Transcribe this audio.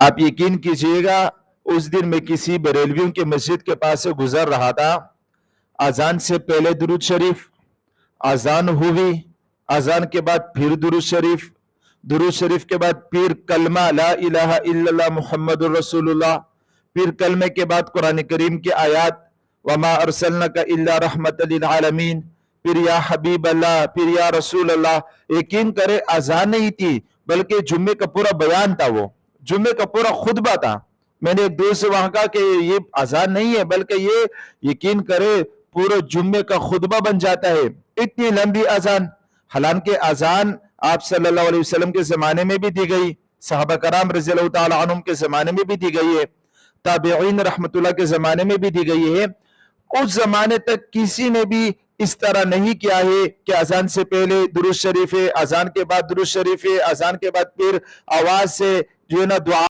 آپ یقین کیجئے گا اس دن میں کسی بریلویوں کے مسجد کے پاس سے گزر رہا تھا، اذان سے پہلے درود شریف، اذان ہوئی، اذان کے بعد پھر درود شریف کے بعد پھر کلمہ لا الہ الا اللہ محمد الرسول اللہ، پھر کلمے کے بعد قرآن کریم کی آیات وما ارسلنک الا رحمت للعالمین، پھر یا حبیب اللہ، پھر یا رسول اللہ۔ یقین کرے اذان نہیں تھی بلکہ جمعے کا پورا بیان تھا، وہ جمعے کا پورا خطبہ تھا۔ میں نے ایک دوست سے وہاں کہا کہ یہ اذان نہیں ہے بلکہ یہ یقین کرے پورا جمعے کا خطبہ بن جاتا ہے، اتنی لمبی اذان۔ حالانکہ اذان آپ صلی اللہ علیہ وسلم کے زمانے میں بھی دی گئی، صحابہ کرام رضی اللہ تعالی عنہم کے زمانے میں بھی دی گئی ہے، تابعین رحمت اللہ کے زمانے میں بھی دی گئی ہے۔ اس زمانے تک کسی نے بھی اس طرح نہیں کیا ہے کہ اذان سے پہلے درود شریف ہے، اذان کے بعد درود شریف ہے، اذان کے بعد پھر آواز سے جو ہے نا دعا